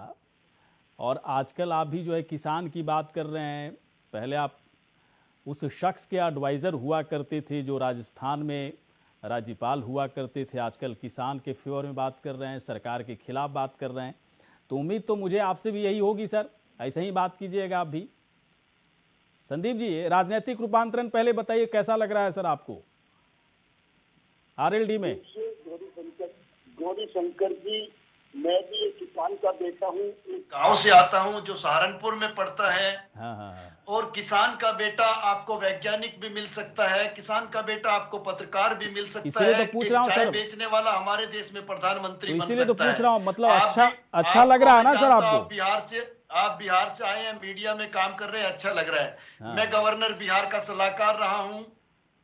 और आजकल आप भी जो है किसान की बात कर रहे हैं। पहले आप उस शख्स के एडवाइज़र हुआ करते थे जो राजस्थान में राज्यपाल हुआ करते थे, आजकल किसान के फेवर में बात कर रहे हैं, सरकार के खिलाफ बात कर रहे हैं। तो उम्मीद तो मुझे आपसे भी यही होगी सर, ऐसे ही बात कीजिएगा आप भी। संदीप जी, राजनीतिक रूपांतरण पहले बताइए, कैसा लग रहा है सर आपको आरएलडी में? गौरी शंकर जी, मैं भी एक किसान का बेटा हूँ, एक गांव से आता हूँ जो सहारनपुर में पड़ता है। और किसान का बेटा आपको वैज्ञानिक भी मिल सकता है, किसान का बेटा आपको पत्रकार भी मिल सकता है, तो पूछ रहा हूँ सर, बेचने वाला हमारे देश में प्रधानमंत्री बन सकता है। इसीलिए तो पूछ रहा हूँ, मतलब अच्छा लग रहा है ना सर आपको? आप बिहार से आए हैं, मीडिया में काम कर रहे हैं, अच्छा लग रहा है। मैं गवर्नर बिहार का सलाहकार रहा हूं,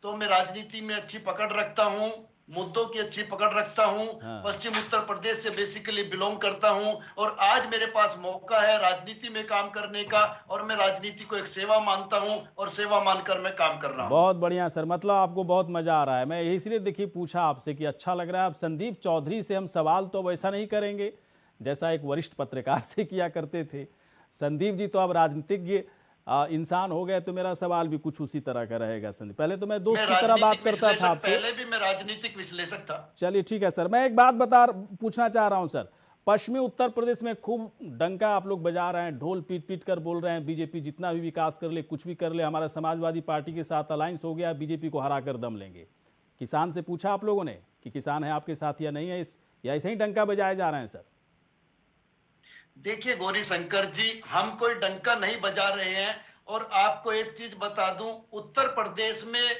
तो मैं राजनीति में अच्छी पकड़ रखता हूं, मुद्दों की अच्छी पकड़ रखता हूं। पश्चिम उत्तर प्रदेश से बेसिकली बिलोंग करता हूं, और आज मेरे पास मौका है राजनीति में काम करने का, और मैं राजनीति को एक सेवा मानता हूं, और सेवा मानकर मैं काम कर रहा हूं। बहुत बढ़िया सर, मतलब आपको बहुत मजा आ रहा है। मैं इसलिए देखिए पूछा आपसे कि अच्छा लग रहा है। अब संदीप चौधरी से हम सवाल तो वैसा नहीं करेंगे जैसा एक वरिष्ठ पत्रकार से किया करते थे। संदीप जी तो अब राजनीतिज्ञ इंसान हो गए, तो मेरा सवाल भी कुछ उसी तरह का रहेगा। संदीप, पहले तो मैं दोस्त की तरह बात करता था आपसे, पहले भी मैं राजनीतिक विश्लेषक था। चलिए ठीक है सर। मैं एक बात पूछना चाह रहा हूं सर, पश्चिमी उत्तर प्रदेश में खूब डंका आप लोग बजा रहे हैं, ढोल पीट पीट कर बोल रहे हैं बीजेपी जितना भी विकास कर ले, कुछ भी कर ले, हमारा समाजवादी पार्टी के साथ अलायंस हो गया, बीजेपी को हरा कर दम लेंगे। किसान से पूछा आप लोगों ने कि किसान है आपके साथ या नहीं है, या ऐसे ही डंका बजाए जा रहे हैं सर? देखिए गौरी शंकर जी, हम कोई डंका नहीं बजा रहे हैं। और आपको एक चीज बता दूं, उत्तर प्रदेश में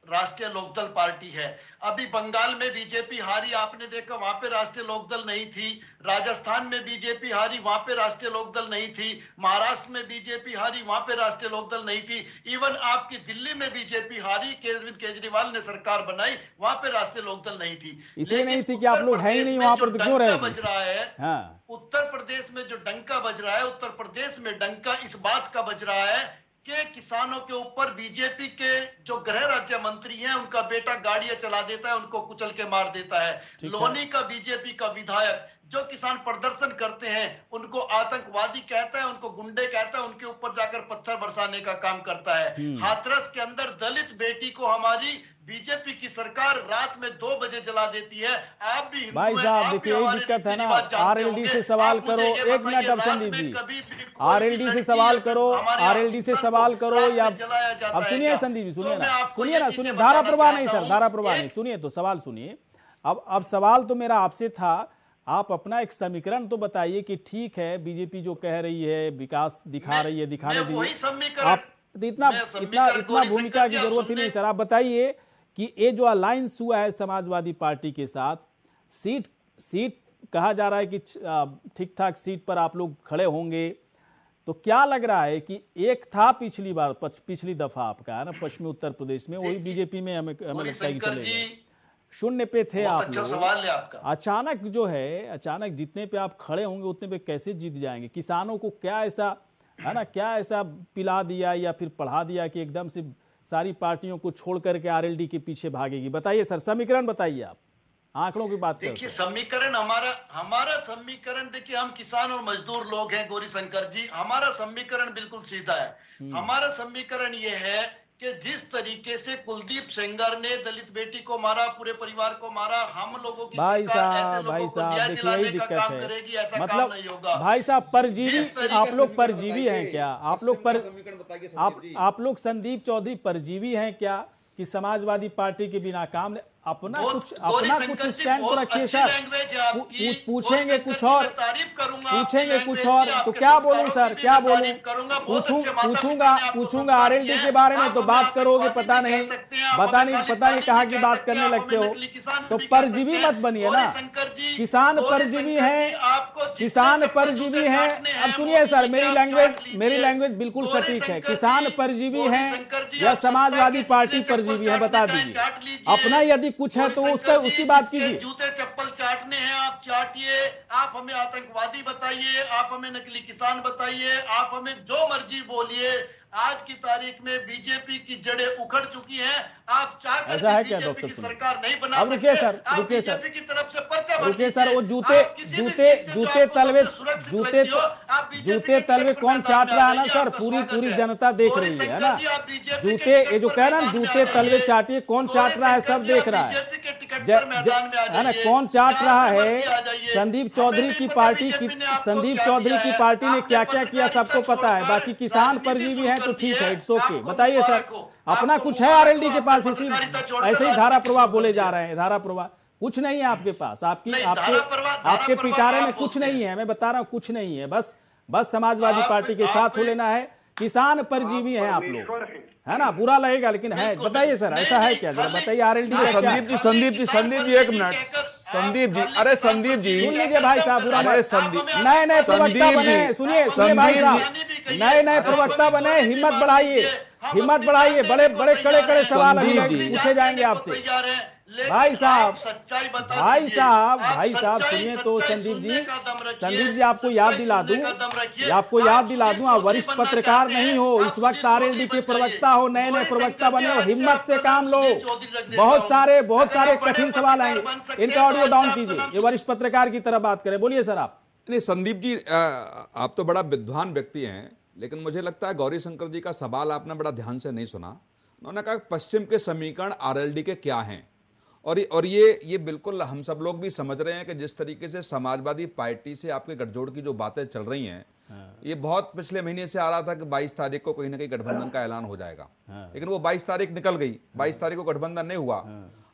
राष्ट्रीय लोकदल पार्टी है। अभी बंगाल में बीजेपी हारी, आपने देखा, वहां पे राष्ट्रीय लोकदल नहीं थी। राजस्थान में बीजेपी हारी, वहां पे राष्ट्रीय लोकदल नहीं थी। महाराष्ट्र में बीजेपी हारी, वहां पे राष्ट्रीय लोकदल नहीं थी। इवन आपकी दिल्ली में बीजेपी हारी, अरविंद केजरीवाल ने सरकार बनाई, वहां पे राष्ट्रीय लोकदल नहीं थी। इसलिए नहीं थी कि आप लोग है ही नहीं वहां पर, क्यों रहे? बज रहा है उत्तर प्रदेश में जो डंका बज रहा है, उत्तर प्रदेश में डंका इस बात का बज रहा है कि किसानों के ऊपर बीजेपी के जो गृह राज्य मंत्री हैं, उनका बेटा गाड़ियां चला देता है, उनको कुचल के मार देता है। लोनी का बीजेपी का विधायक जो किसान प्रदर्शन करते हैं उनको आतंकवादी कहता है, उनको गुंडे कहता है, उनके ऊपर जाकर पत्थर बरसाने का काम करता है। हाथरस के अंदर दलित बेटी को हमारी बीजेपी की सरकार रात में 2 बजे जला देती है। आप भी भाई साहब देखिए, यही दिक्कत है ना। आरएलडी से सवाल करो, एक मिनट अब संदीप जी, आरएलडी से सवाल करो, आरएलडी से सवाल करो, या अब सुनिए संदीप जी, सुनिए, धारा प्रवाह नहीं सर, धारा प्रवाह नहीं, सुनिए तो सवाल सुनिए। अब सवाल तो मेरा आपसे था, आप अपना एक समीकरण तो बताइए कि ठीक है बीजेपी जो कह रही है विकास दिखा रही है, दिखाने दीजिए। आप इतना भूमिका की जरूरत ही नहीं सर। आप बताइए कि ये जो अलायंस हुआ है समाजवादी पार्टी के साथ, सीट कहा जा रहा है कि ठीक ठाक सीट पर आप लोग खड़े होंगे, तो क्या लग रहा है कि एक था पिछली दफा आपका है ना पश्चिमी उत्तर प्रदेश में, वही बीजेपी में हमें लगता है कि चलेगा। 0 पे थे आप लोग, अचानक जो है, अचानक जितने पे आप खड़े होंगे उतने पे कैसे जीत जाएंगे? किसानों को क्या ऐसा है ना, क्या ऐसा पिला दिया या फिर पढ़ा दिया कि एकदम से सारी पार्टियों को छोड़ करके आरएलडी के पीछे भागेगी? बताइए सर, समीकरण बताइए, आप आंकड़ों की बात देखिए। समीकरण हमारा समीकरण देखिए, हम किसान और मजदूर लोग हैं गौरी शंकर जी। हमारा समीकरण बिल्कुल सीधा है। हमारा समीकरण ये है कि जिस तरीके से कुलदीप सेंगर ने दलित बेटी को मारा, पूरे परिवार को मारा, हम लोगों की भाई साहब देखिए यही दिक्कत है, मतलब भाई साहब परजीवी, आप लोग परजीवी हैं क्या? आप लोग संदीप चौधरी परजीवी हैं क्या कि समाजवादी पार्टी के बिना काम अपना कुछ स्टैंड तो रखिए सर। पूछेंगे कुछ और, तो क्या बोलूं सर, क्या बोलूं? पूछूंगा आरएलडी के बारे में तो बात करोगे, पता नहीं कहाँ की बात करने लगते हो। तो परजीवी मत बनिए ना, किसान परजीवी हैं। अब सुनिए सर, मेरी लैंग्वेज बिल्कुल सटीक है। किसान परजीवी हैं या समाजवादी पार्टी परजीवी है, बता दीजिए। अपना यदि कुछ है तो उसकी बात कीजिए। जूते चप्पल चाटने हैं आप चाटिए, आप हमें आतंकवादी बताइए, आप हमें नकली किसान बताइए, आप हमें जो मर्जी बोलिए। आज की तारीख में बीजेपी की जड़ें उखड़ चुकी हैं। आप चाहते ऐसा है क्या डॉक्टर की सरकार नहीं बना अब रुकिए सर, की तरफ से पर्चा रुकिए सर, वो जूते तलवे कौन चाट रहा है ना सर, पूरी जनता देख रही है ना। जूते, ये जो कह रहा है ना जूते तलवे चाटिए, कौन चाट रहा है सब देख रहा है ना, कौन चाट रहा है। संदीप चौधरी की पार्टी ने क्या क्या किया सबको पता है। बाकी किसान परजीवी है तो ठीक है, इट्स ओके। बताइए सर, अपना कुछ है आरएलडी के पास? ऐसे ही धारा प्रवाह बोले जा रहे हैं, धारा प्रवाह कुछ नहीं है आपके पास, आपके पिटारे में कुछ नहीं है, मैं बता रहा हूं कुछ नहीं है। बस समाजवादी पार्टी के साथ हो लेना है, किसान परजीवी हैं आप लोग, है ना, बुरा लगेगा लेकिन है। बताइए सर, ऐसा है क्या, जरा बताइए। आरएलडी का संदीप जी एक मिनट, संदीप जी, अरे संदीप जी सुन लीजिए भाई साहब, बुरा अरे संदीप, नए प्रवक्ता बने, सुनिए भाई साहब, नए प्रवक्ता बने, हिम्मत बढ़ाइए, बड़े कड़े सवाल पूछे जाएंगे आपसे। भाई साहब सुनिए तो संदीप जी आपको याद दिला दूं, आप वरिष्ठ पत्रकार नहीं हो, इस वक्त आरएलडी के प्रवक्ता हो, नए प्रवक्ता बने हो, हिम्मत से काम लो। बहुत सारे कठिन सवाल आएंगे, इनका ऑडियो डाउन कीजिए, ये वरिष्ठ पत्रकार की तरह बात करें। बोलिए सर आप। नहीं संदीप जी, आप तो बड़ा विद्वान व्यक्ति हैं, लेकिन मुझे लगता है गौरीशंकर जी का सवाल आपने बड़ा ध्यान से नहीं सुना। उन्होंने कहा पश्चिम के समीकरण आरएलडी के क्या हैं, और ये बिल्कुल हम सब लोग भी समझ रहे हैं कि जिस तरीके से समाजवादी पार्टी से आपके गठजोड़ की जो बातें चल रही हैं, ये बहुत पिछले महीने से आ रहा था कि 22 तारीख को कहीं ना कहीं गठबंधन का ऐलान हो जाएगा, लेकिन वो 22 तारीख निकल गई, 22 तारीख को गठबंधन नहीं हुआ।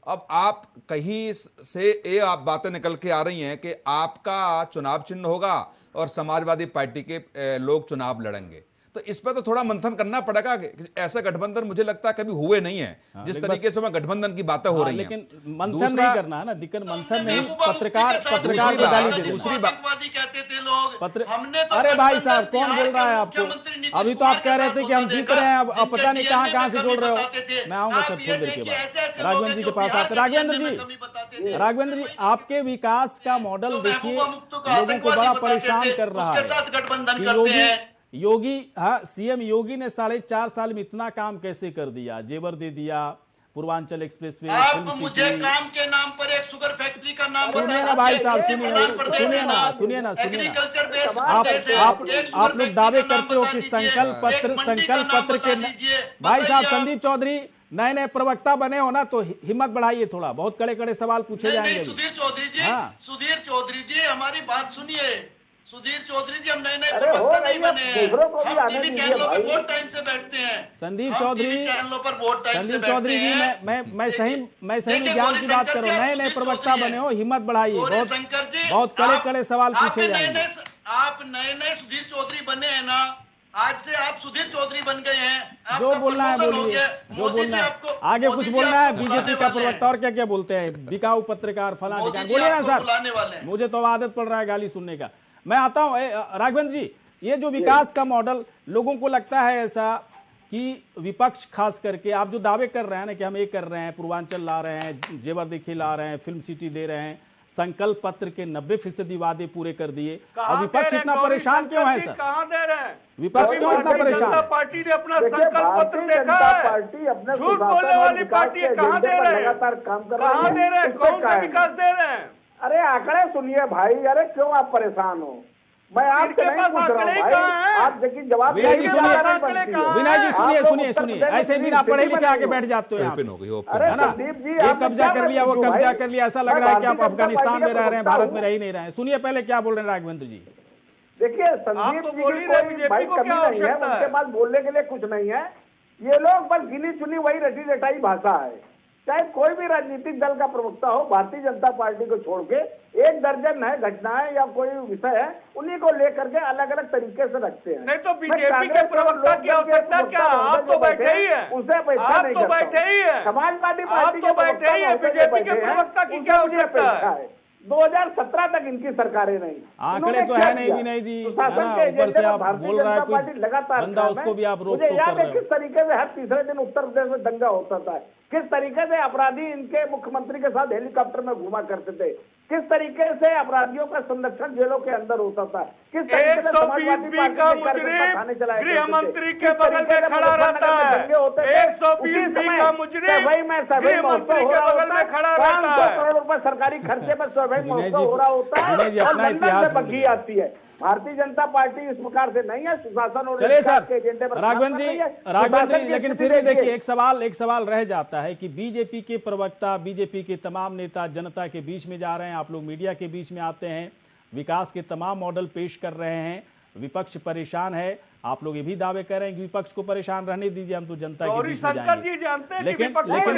अब आप कहीं से ये आप बातें निकल के आ रही हैं कि आपका चुनाव चिन्ह होगा और समाजवादी पार्टी के लोग चुनाव लड़ेंगे, तो इस पर तो थोड़ा मंथन करना पड़ेगा कि ऐसा गठबंधन मुझे लगता है कभी हुए नहीं है जिस तरीके से गठबंधन की बातें हो रही हैं। लेकिन मंथन नहीं करना है ना, दिक्कत मंथन नहीं, पत्रकार को गाली दे, दूसरी बात कहते थे लोग, अरे भाई साहब कौन बोल रहा है आपको, अभी तो आप कह रहे थे कि हम जीत रहे हैं, अब पता नहीं कहां से जोड़ रहे हो। मैं आऊंगा सर थोड़ी देर के बाद, राघवेंद्र जी के पास आते। राघवेंद्र जी आपके विकास का मॉडल देखिए, लोगों को बड़ा परेशान कर रहा है। योगी, हाँ, सीएम योगी ने 4.5 साल में इतना काम कैसे कर दिया, जेवर दे दिया, पूर्वांचल एक्सप्रेसवे, आप मुझे काम के नाम पर एक शुगर फैक्ट्री का नाम सुनिए ना भाई साहब, सुनिए ना आप लोग दावे करते हो कि संकल्प पत्र के भाई साहब, संदीप चौधरी नए प्रवक्ता बने हो ना, तो हिम्मत बढ़ाइए थोड़ा, बहुत कड़े सवाल पूछे जाएंगे। सुधीर चौधरी जी हमारी बात सुनिए। सुधीर चौधरी जी हम नए प्रवक्ता नहीं बने हैं, हम टीवी चैनलों पर बहुत टाइम से बैठते हैं। संदीप चौधरी जी मैं सही में ज्ञान की बात करो, नए प्रवक्ता बने हो, हिम्मत बढ़ाइए, बहुत कड़े सवाल पूछे जाएंगे। आप नए सुधीर चौधरी बने हैं ना, आज से आप सुधीर चौधरी बन गए हैं। जो बोलना है बोलिए, जो बोलना है, आगे कुछ बोलना है। बीजेपी का प्रवक्ता और क्या बोलते हैं, बिकाऊ पत्रकार फलां ठिकाना, बोलिए ना सर, मुझे तो आदत पड़ रहा है गाली सुनने का। मैं आता हूं राघवेंद्र जी, ये जो विकास का मॉडल, लोगों को लगता है ऐसा कि विपक्ष खास करके, आप जो दावे कर रहे हैं ना कि हम ये कर रहे हैं, पूर्वांचल ला रहे हैं, जेवर देखिए ला रहे हैं, फिल्म सिटी दे रहे हैं, संकल्प पत्र के 90% वादे पूरे कर दिए, और विपक्ष इतना परेशान क्यों है सर? कहां दे रहे हैं विपक्ष क्यों इतना परेशान है? पार्टी ने अपना संकल्प पत्र देखा है, झूठ बोलने वाली पार्टी है, कहां दे रहे हैं, कहां दे रहे हैं, कौन सा विकास दे रहे हैं? अरे आंकड़े सुनिए भाई, अरे क्यों आप परेशान हो? मैं आपसे नहीं पूछ रहा हूं भाई, आप देखिए जवाब। विनय जी सुनिए, ऐसे बिना पढ़े लिखे आके बैठ जाते हो आप, है ना, ये कब्जा कर लिया, वो कब्जा कर लिया, ऐसा लग रहा है कि आप अफगानिस्तान में रह रहे हैं, भारत में रह ही नहीं रहे हैं। सुनिए पहले क्या बोल रहे हैं राघवेंद्र जी। देखिए संदीप जी की कोई कमी नहीं है, उनके पास बोलने के लिए कुछ नहीं है, ये लोग बस गिनी चुनी वही रटी रटाई भाषा है। चाहे कोई भी राजनीतिक दल का प्रवक्ता हो, भारतीय जनता पार्टी को छोड़ के 1 दर्जन है घटनाएं या कोई विषय है, उन्हीं को लेकर के अलग अलग तरीके से रखते हैं। नहीं तो बीजेपी के प्रवक्ता की आवश्यकता क्या? आप तो बैठे ही है, उसे आप तो बैठे ही है, समाजवादी पार्टी तो बैठे ही है, बीजेपी के प्रवक्ता की क्या आवश्यकता है? 2017 तक इनकी सरकारें नहीं, आंकड़े तो है नहीं विनय जी, ऊपर से आप बोल रहा है कोई लगातार बंदा, उसको भी आप रोक टोक कर रहे हो। किस तरीके से हर तीसरे दिन उत्तर प्रदेश में दंगा होता था, किस तरीके से अपराधी इनके मुख्यमंत्री के साथ हेलीकॉप्टर में घुमा करते थे, किस तरीके से अपराधियों का संरक्षण जेलों के अंदर होता था, किस तरीके से समाजवादी का मुजरिम गृह मंत्री के बगल में खड़ा रहता है, 120 का मुजरिम गृह मंत्री के बगल में खड़ा रहता है, 500 करोड़ रुपए सरकारी खर्चे पर स्वाभाविक महोत्सव हो रहा होता है और लंदन में बग्घी आती है। भारतीय जनता पार्टी इस प्रकार से नहीं है, सुशासन और चलिए सर राघवेंद्र जी, लेकिन फिर भी देखिए एक सवाल रह जाता है कि बीजेपी के प्रवक्ता, बीजेपी के तमाम नेता जनता के बीच में जा रहे हैं, आप लोग मीडिया के बीच में आते हैं, विकास के तमाम मॉडल पेश कर रहे हैं, विपक्ष परेशान है। आप लोग ये भी दावे कर रहे हैं कि विपक्ष को परेशान रहने दीजिए, हम तो जनता के बीच में जाएंगे। लेकिन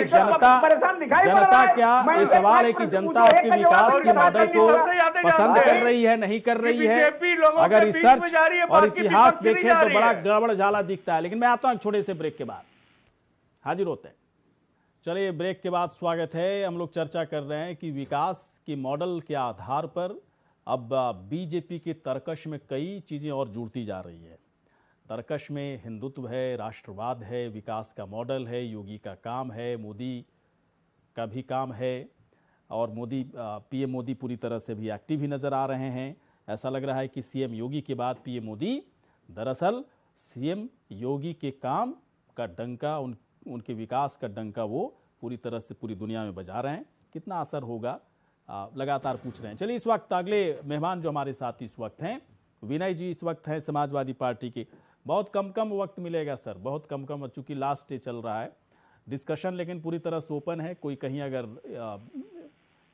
जनता क्या, ये सवाल है कि जनता आपके विकास के मॉडल को पसंद कर रही है, नहीं कर रही है? अगर रिसर्च और इतिहास देखें तो बड़ा गड़बड़ झाला दिखता है। लेकिन मैं आता हूं छोटे से ब्रेक के बाद, हाजिर होते हैं। चलिए, ब्रेक के बाद स्वागत है। हम लोग चर्चा कर रहे हैं कि विकास के मॉडल के आधार पर अब बीजेपी के तर्कश में कई चीज़ें और जुड़ती जा रही है। तर्कश में हिंदुत्व है, राष्ट्रवाद है, विकास का मॉडल है, योगी का काम है, मोदी का भी काम है, और मोदी पीएम मोदी पूरी तरह से भी एक्टिव ही नज़र आ रहे हैं। ऐसा लग रहा है कि सीएम योगी के बाद पीएम मोदी दरअसल सीएम योगी के काम का डंका, उनके विकास का डंका वो पूरी तरह से पूरी दुनिया में बजा रहे हैं। कितना असर होगा, लगातार पूछ रहे हैं। चलिए, इस वक्त अगले मेहमान जो हमारे साथ इस वक्त हैं, विनय जी इस वक्त हैं समाजवादी पार्टी के। बहुत कम वक्त मिलेगा सर, बहुत कम, चूंकि लास्ट डे चल रहा है डिस्कशन, लेकिन पूरी तरह से ओपन है। कोई कहीं अगर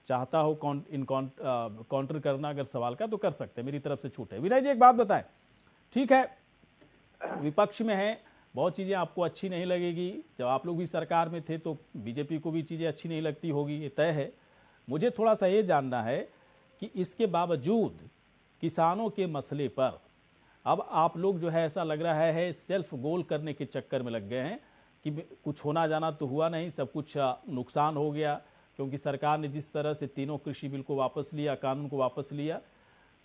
चाहता हो काउंटर करना अगर सवाल का, तो कर सकते हैं, मेरी तरफ से छूट है। विनय जी, एक बात बताएं, ठीक है विपक्ष में है, बहुत चीज़ें आपको अच्छी नहीं लगेगी। जब आप लोग भी सरकार में थे तो बीजेपी को भी चीज़ें अच्छी नहीं लगती होगी, ये तय है। मुझे थोड़ा सा ये जानना है कि इसके बावजूद किसानों के मसले पर अब आप लोग जो है, ऐसा लग रहा है सेल्फ गोल करने के चक्कर में लग गए हैं कि कुछ होना जाना तो हुआ नहीं, सब कुछ नुकसान हो गया, क्योंकि सरकार ने जिस तरह से तीनों कृषि बिल को वापस लिया, कानून को वापस लिया,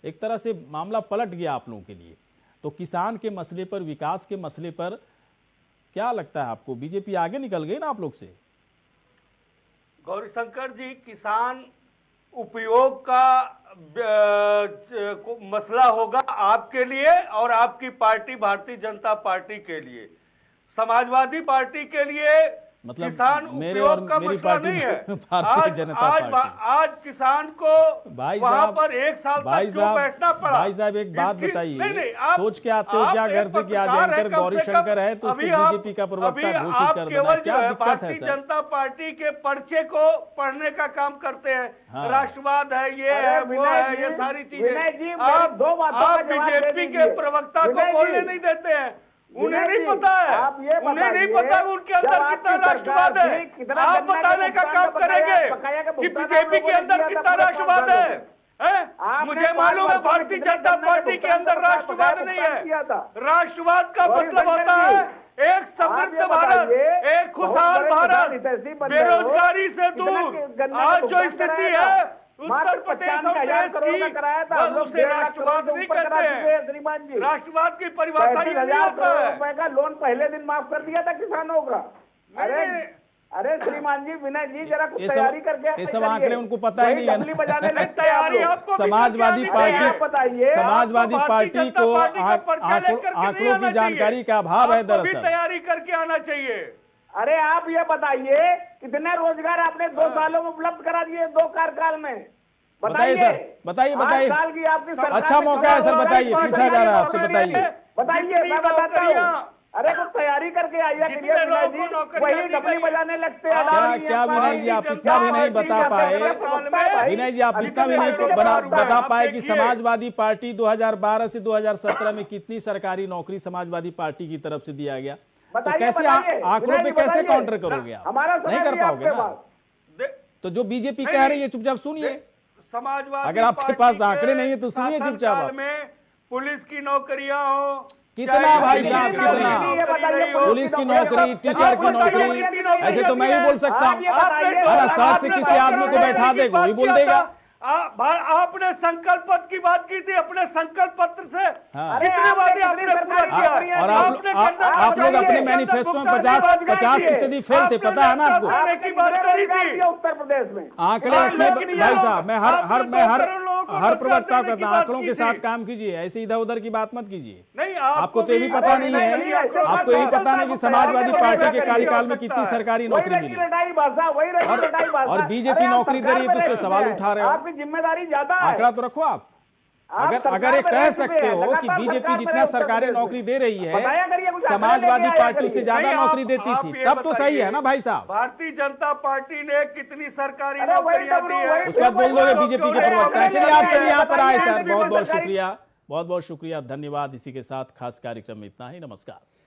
एक तरह से मामला पलट गया आप लोगों के लिए। तो किसान के मसले पर, विकास के मसले पर क्या लगता है आपको, बीजेपी आगे निकल गई ना आप लोग से? गौरीशंकर जी, किसान उपयोग का मसला होगा आपके लिए और आपकी पार्टी भारतीय जनता पार्टी के लिए। समाजवादी पार्टी के लिए मतलब किसान मेरे उपयोग और का मेरी मसला पार्टी नहीं है। भारतीय जनता पार्टी। आज किसान को वहां पर एक साल तक क्यों बैठना पड़ा? भाई साहब, एक बात बताइए, सोच के आते हो क्या घर से कि आज एंकर गौरीशंकर है तो उसको बीजेपी का प्रवक्ता घोषित कर देना, क्या दिक्कत है भारतीय जनता पार्टी के पर्चे को पढ़ने का काम करते हैं। राष्ट्रवाद है, ये है, वो है, ये सारी चीजें आप बीजेपी के प्रवक्ता को बोलने नहीं देते हैं। उन्हें नहीं पता है, उन्हें नहीं पता उनके अंदर कितना राष्ट्रवाद है। आप बताने का काम करेंगे कि बीजेपी के अंदर कितना राष्ट्रवाद है? मुझे मालूम है भारतीय जनता पार्टी के अंदर राष्ट्रवाद नहीं है। राष्ट्रवाद का मतलब होता है एक समृद्ध भारत, एक खुशहाल भारत, बेरोजगारी से दूर। आज जो स्थिति है उत्तर प्रदेश और देश की, उसे राष्ट्रवाद नहीं कहते हैं। राष्ट्रवाद की परिभाषा ये नहीं होता है। रुपए का लोन पहले दिन माफ कर दिया था किसानों का। अरे श्रीमान जी, विनय जी, जरा कुछ तैयारी करके, ये सब आंकड़े उनको पता ही नहीं है। तैयारी आपको समाजवादी पार्टी को आंकड़ों की जानकारी का अभाव है दरअसल। तैयारी करके आना चाहिए। अरे आप ये बताइए कितने रोजगार आपने 2 सालों में उपलब्ध करा दिए, 2 कार्यकाल में? बताइए सर, बताइए। अच्छा मौका है सर, बताइए, पूछा जा रहा है आपसे, बताइए। मैं बताता हूँ। अरे कुछ तैयारी करके आइए, वही डबली बजाने लगते हैं। क्या विनय जी, आप इतना भी नहीं बता पाए? विनय जी, आप इतना भी नहीं बता पाए कि समाजवादी पार्टी 2012 से 2017 में कितनी सरकारी नौकरी समाजवादी पार्टी की तरफ से दिया गया? तो कैसे आंकड़ों पे कैसे काउंटर करोगे आप? नहीं कर पाओगे ना। तो जो बीजेपी कह रही है चुपचाप सुनिए। समाजवादी अगर आपके पास आंकड़े नहीं है तो सुनिए चुपचाप। पुलिस की नौकरियां हो, कितना भाई साहब, कितना पुलिस की नौकरी, टीचर की नौकरी, ऐसे तो मैं भी बोल सकता हूँ। सड़क से किसी आदमी को बैठा देगा वही बोल देगा। आपने संकल्प पत्र की बात की थी, अपने संकल्प पत्र से कितने वादे आपने पूरा किया? और आप लोग अपने मैनिफेस्टो में 50% फेल थे, पता है ना आपको? की बात करी थी उत्तर प्रदेश में। आंकड़े रखिए भाई साहब, मैं हर प्रवक्ता कहता हूँ आंकड़ों के साथ काम कीजिए, ऐसे इधर उधर की बात मत कीजिए। नहीं, आपको तो ये भी पता नहीं है, आपको यही पता नहीं कि समाजवादी पार्टी के कार्यकाल में कितनी सरकारी नौकरी मिली और बीजेपी नौकरी दे रही है, तो उस पर सवाल उठा रहे हो। जिम्मेदारी ज्यादा है। आंकड़ा तो रखो आप। अगर ये कह सकते हो कि बीजेपी जितना सरकारी नौकरी दे रही है, समाजवादी पार्टी से ज्यादा नौकरी देती थी, तब तो सही है ना भाई साहब? भारतीय जनता पार्टी ने कितनी सरकारी नौकरियां दी है? उसके बाद बोल दोगे बीजेपी के प्रवक्ता। चलिए, आप सभी यहाँ पर आए सर, बहुत बहुत शुक्रिया, बहुत बहुत शुक्रिया, धन्यवाद। इसी के साथ खास कार्यक्रम में इतना ही। नमस्कार।